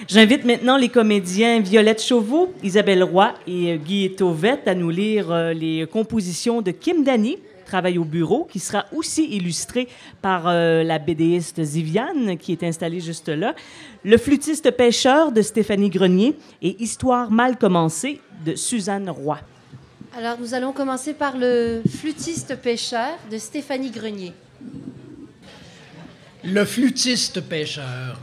J'invite maintenant les comédiens Violette Chauveau, Isabelle Roy et Guy Tauvette à nous lire les compositions de Kim Dany, Travail au bureau, qui sera aussi illustré par la BDiste Ziviane, qui est installée juste là, Le flûtiste pêcheur de Stéphanie Grenier et Histoire mal commencée de Suzanne Roy. Alors, nous allons commencer par Le flûtiste pêcheur de Stéphanie Grenier. Le flûtiste pêcheur.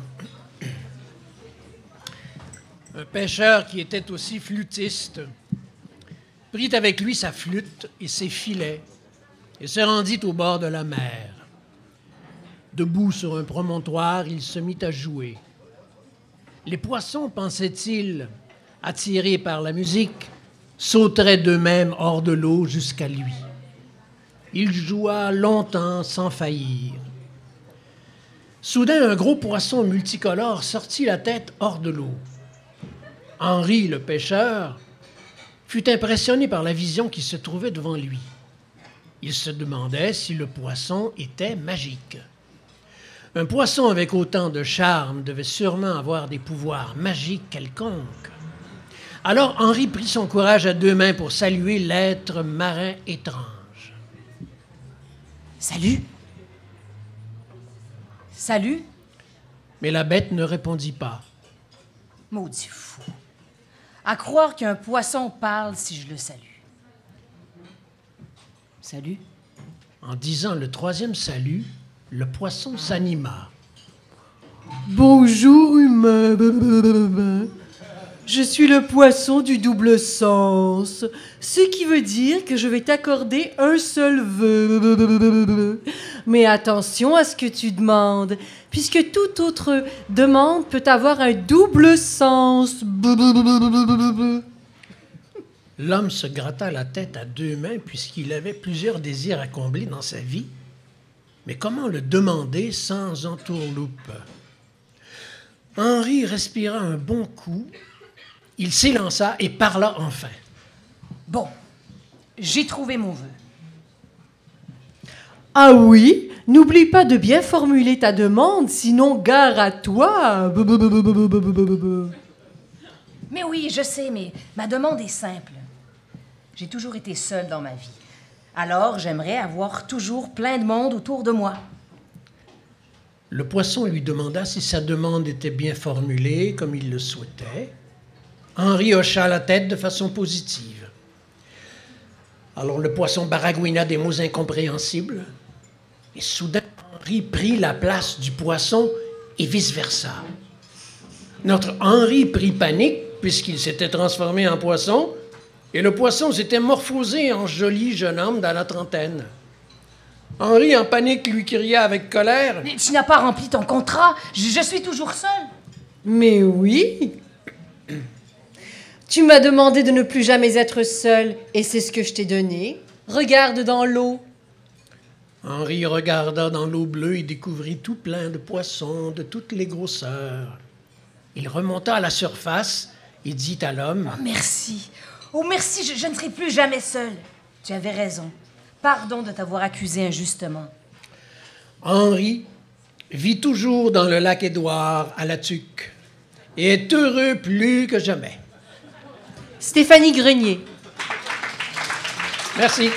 Un pêcheur qui était aussi flûtiste prit avec lui sa flûte et ses filets et se rendit au bord de la mer. Debout sur un promontoire, il se mit à jouer. Les poissons, pensait-il, attirés par la musique, sauteraient d'eux-mêmes hors de l'eau jusqu'à lui. Il joua longtemps sans faillir. Soudain, un gros poisson multicolore sortit la tête hors de l'eau. Henri, le pêcheur, fut impressionné par la vision qui se trouvait devant lui. Il se demandait si le poisson était magique. Un poisson avec autant de charme devait sûrement avoir des pouvoirs magiques quelconques. Alors Henri prit son courage à deux mains pour saluer l'être marin étrange. « Salut! Salut! » Mais la bête ne répondit pas. Maudit fou! À croire qu'un poisson parle si je le salue. Salut. En disant le troisième salut, le poisson s'anima. Bonjour, humain. Je suis le poisson du double sens, ce qui veut dire que je vais t'accorder un seul vœu. Mais attention à ce que tu demandes, puisque toute autre demande peut avoir un double sens. L'homme se gratta la tête à deux mains puisqu'il avait plusieurs désirs à combler dans sa vie. Mais comment le demander sans entourloupe? Henri respira un bon coup. Il s'élança et parla enfin. Bon, j'ai trouvé mon vœu. Ah oui? N'oublie pas de bien formuler ta demande, sinon gare à toi. Mais oui, je sais, mais ma demande est simple. J'ai toujours été seule dans ma vie. Alors, j'aimerais avoir toujours plein de monde autour de moi. Le poisson lui demanda si sa demande était bien formulée, comme il le souhaitait. Henri hocha la tête de façon positive. Alors le poisson baragouina des mots incompréhensibles. Et soudain, Henri prit la place du poisson et vice-versa. Notre Henri prit panique puisqu'il s'était transformé en poisson et le poisson s'était morphosé en joli jeune homme dans la trentaine. Henri, en panique, lui cria avec colère. « Mais tu n'as pas rempli ton contrat. Je suis toujours seule. » Mais oui. Tu m'as demandé de ne plus jamais être seul, et c'est ce que je t'ai donné. Regarde dans l'eau. Henri regarda dans l'eau bleue et découvrit tout plein de poissons de toutes les grosseurs. Il remonta à la surface et dit à l'homme... « Oh, merci. Oh, merci, je ne serai plus jamais seule. Tu avais raison. Pardon de t'avoir accusé injustement. » Henri vit toujours dans le lac Édouard, à la Tuque, et est heureux plus que jamais. Stéphanie Grenier. Merci.